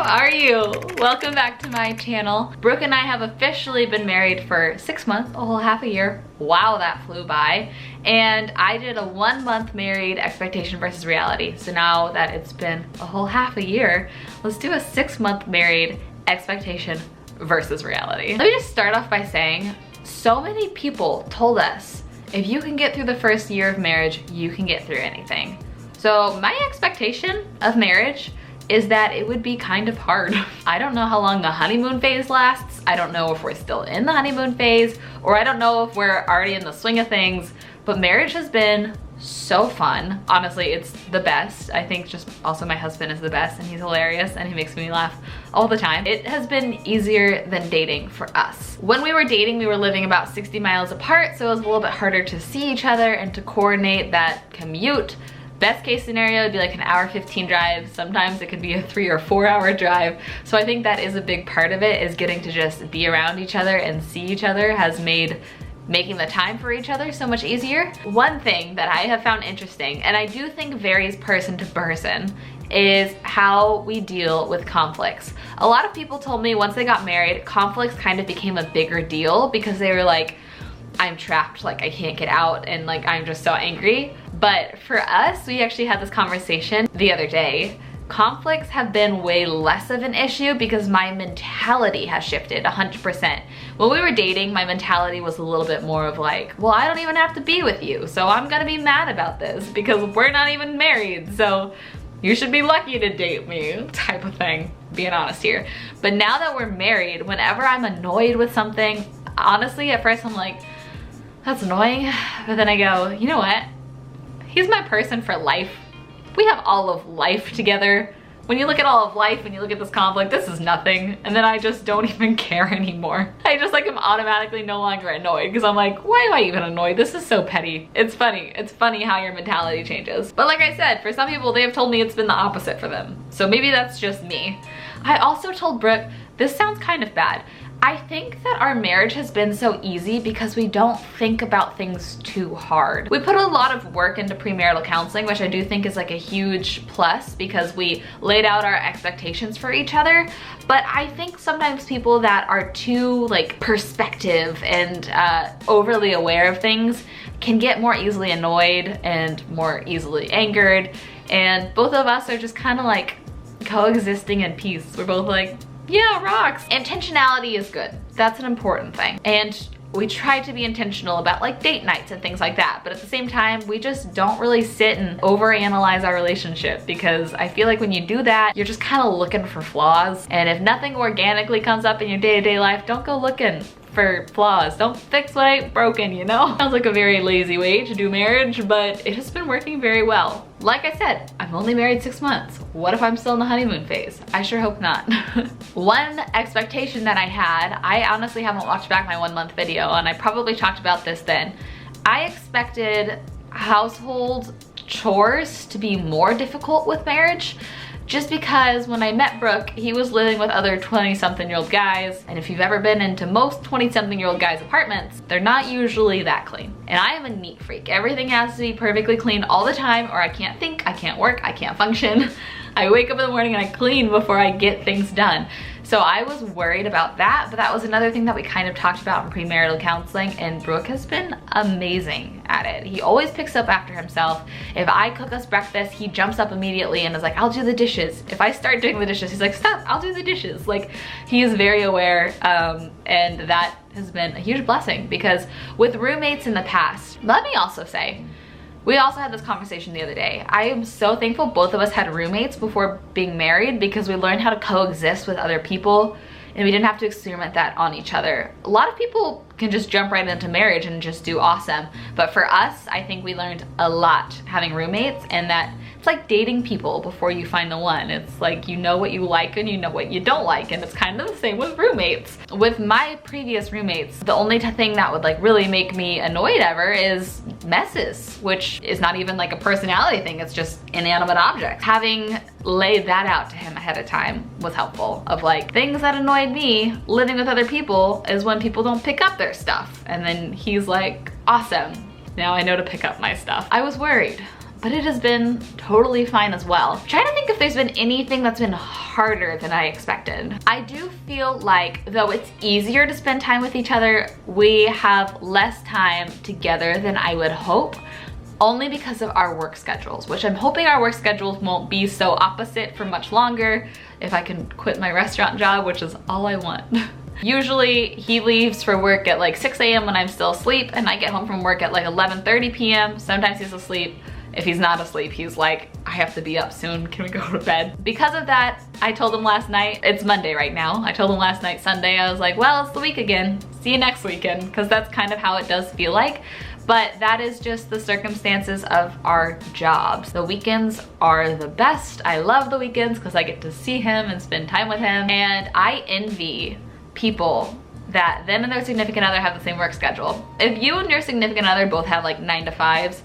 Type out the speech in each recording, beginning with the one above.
are you? Welcome back to my channel. Brooke and I have officially been married for 6 months, a whole half a year. Wow, that flew by. And I did a 1 month married expectation versus reality. So now that it's been a whole half a year, let's do a 6 month married expectation versus reality. Let me just start off by saying, so many people told us, if you can get through the first year of marriage, you can get through anything. So my expectation of marriage is that it would be kind of hard. I don't know how long the honeymoon phase lasts. I don't know if we're still in the honeymoon phase, or I don't know if we're already in the swing of things, but marriage has been so fun. Honestly, it's the best. I think just also my husband is the best, and he's hilarious and he makes me laugh all the time. It has been easier than dating for us. When we were dating, we were living about 60 miles apart, so it was a little bit harder to see each other and to coordinate that commute. Best case scenario would be like an hour 15 drive. Sometimes it could be a 3 or 4 hour drive. So I think that is a big part of it, is getting to just be around each other and see each other has made making the time for each other so much easier. One thing that I have found interesting, and I do think varies person to person, is how we deal with conflicts. A lot of people told me once they got married, conflicts kind of became a bigger deal because they were like, I'm trapped, like I can't get out, and like I'm just so angry. But for us, we actually had this conversation the other day. Conflicts have been way less of an issue because my mentality has shifted 100%. When we were dating, my mentality was a little bit more of like, well, I don't even have to be with you, so I'm gonna be mad about this because we're not even married, so you should be lucky to date me, type of thing, being honest here. But now that we're married, whenever I'm annoyed with something, honestly, at first I'm like, that's annoying, but then I go, you know what? He's my person for life. We have all of life together. When you look at all of life and you look at this conflict, this is nothing. And then I just don't even care anymore. I just like am automatically no longer annoyed because I'm like, why am I even annoyed? This is so petty. It's funny. It's funny how your mentality changes. But like I said, for some people, they have told me it's been the opposite for them. So maybe that's just me. I also told Brooke, this sounds kind of bad. I think that our marriage has been so easy because we don't think about things too hard. We put a lot of work into premarital counseling, which I do think is like a huge plus because we laid out our expectations for each other. But I think sometimes people that are too like perspective and overly aware of things can get more easily annoyed and more easily angered. And both of us are just kind of like coexisting in peace. We're both like, yeah, rocks. Intentionality is good. That's an important thing. And we try to be intentional about like date nights and things like that. But at the same time, we just don't really sit and overanalyze our relationship because I feel like when you do that, you're just kind of looking for flaws. And if nothing organically comes up in your day-to-day life, don't go looking for flaws. Don't fix what ain't broken, you know? Sounds like a very lazy way to do marriage, but it has been working very well. Like I said, I'm only married 6 months. What if I'm still in the honeymoon phase? I sure hope not. One expectation that I had, I honestly haven't watched back my 1 month video, and I probably talked about this then. I expected household chores to be more difficult with marriage, just because when I met Brook, he was living with other 20-something-year-old guys, and if you've ever been into most 20-something-year-old guys' apartments, they're not usually that clean. And I am a neat freak. Everything has to be perfectly clean all the time, or I can't think, I can't work, I can't function. I wake up in the morning and I clean before I get things done. So I was worried about that, but that was another thing that we kind of talked about in premarital counseling, and Brook has been amazing at it. He always picks up after himself. If I cook us breakfast, he jumps up immediately and is like, I'll do the dishes. If I start doing the dishes, he's like, stop, I'll do the dishes. Like, he is very aware, and that has been a huge blessing because with roommates in the past, let me also say, we also had this conversation the other day. I am so thankful both of us had roommates before being married because we learned how to coexist with other people and we didn't have to experiment that on each other. A lot of people can just jump right into marriage and just do awesome. But for us, I think we learned a lot having roommates, and that it's like dating people before you find the one. It's like you know what you like and you know what you don't like, and it's kind of the same with roommates. With my previous roommates, the only thing that would like really make me annoyed ever is messes, which is not even like a personality thing, it's just inanimate objects. Having laid that out to him ahead of time was helpful, of like things that annoyed me living with other people is when people don't pick up their stuff. And then he's like, awesome, now I know to pick up my stuff. I was worried but it has been totally fine as well. I'm trying to think if there's been anything that's been harder than I expected. I do feel like, though it's easier to spend time with each other, we have less time together than I would hope, only because of our work schedules, which I'm hoping our work schedules won't be so opposite for much longer if I can quit my restaurant job, which is all I want. Usually he leaves for work at like 6 a.m. when I'm still asleep, and I get home from work at like 11:30 p.m. Sometimes he's asleep. If he's not asleep, he's like, I have to be up soon, can we go to bed? Because of that, I told him last night, it's Monday right now, I told him last night, Sunday, I was like, well, it's the week again. See you next weekend, because that's kind of how it does feel like. But that is just the circumstances of our jobs. The weekends are the best. I love the weekends because I get to see him and spend time with him. And I envy people that them and their significant other have the same work schedule. If you and your significant other both have like 9 to 5s,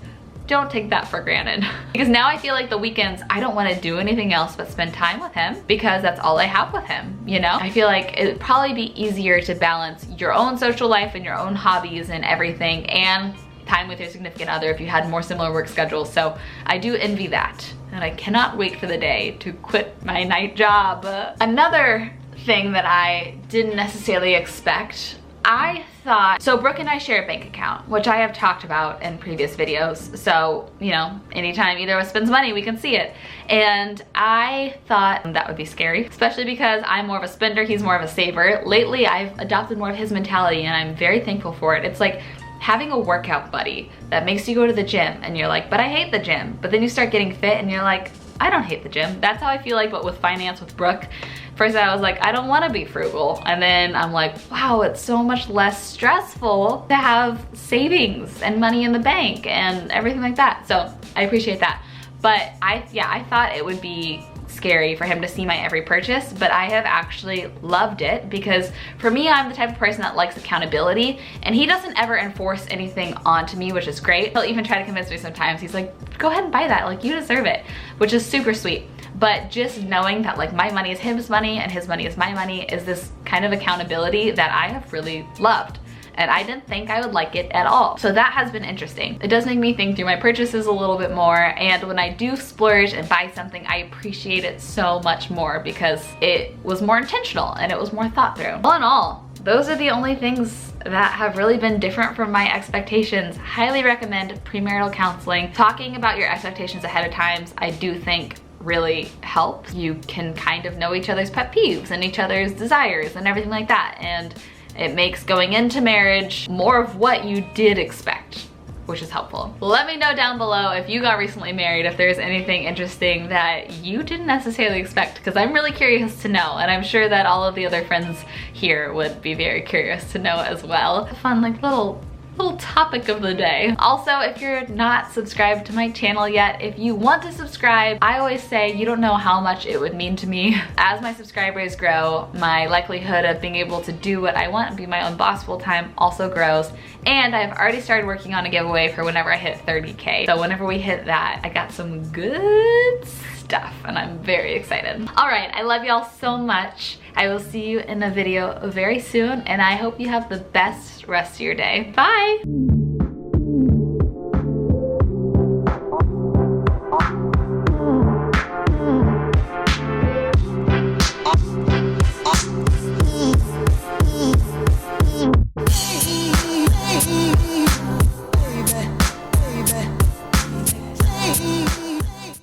don't take that for granted. Because now I feel like the weekends, I don't want to do anything else but spend time with him because that's all I have with him, you know? I feel like it would probably be easier to balance your own social life and your own hobbies and everything and time with your significant other if you had more similar work schedules. So I do envy that. And I cannot wait for the day to quit my night job. Another thing that I didn't necessarily expect, I thought, so Brooke and I share a bank account, which I have talked about in previous videos. So, you know, anytime either of us spends money, we can see it. And I thought that would be scary, especially because I'm more of a spender, he's more of a saver. Lately, I've adopted more of his mentality and I'm very thankful for it. It's like having a workout buddy that makes you go to the gym and you're like, but I hate the gym. But then you start getting fit and you're like, I don't hate the gym. That's how I feel like, but with finance with Brooke. First I was like, I don't wanna be frugal. And then I'm like, wow, it's so much less stressful to have savings and money in the bank and everything like that. So I appreciate that. But I thought it would be scary for him to see my every purchase, but I have actually loved it because for me, I'm the type of person that likes accountability and he doesn't ever enforce anything onto me, which is great. He'll even try to convince me sometimes. He's like, go ahead and buy that, like you deserve it, which is super sweet. But just knowing that like my money is his money and his money is my money is this kind of accountability that I have really loved. And I didn't think I would like it at all. So that has been interesting. It does make me think through my purchases a little bit more, and when I do splurge and buy something, I appreciate it so much more because it was more intentional and it was more thought through. All in all, those are the only things that have really been different from my expectations. Highly recommend premarital counseling. Talking about your expectations ahead of time, I do think really helps. You can kind of know each other's pet peeves and each other's desires and everything like that. And it makes going into marriage more of what you did expect, which is helpful. Let me know down below if you got recently married, if there's anything interesting that you didn't necessarily expect, because I'm really curious to know, and I'm sure that all of the other friends here would be very curious to know as well. A fun like little topic of the day. Also, if you're not subscribed to my channel yet, if you want to subscribe, I always say you don't know how much it would mean to me. As my subscribers grow, my likelihood of being able to do what I want and be my own boss full time also grows. And I've already started working on a giveaway for whenever I hit 30K. So whenever we hit that, I got some good stuff and I'm very excited. All right, I love y'all so much. I will see you in a video very soon and I hope you have the best rest of your day. Bye.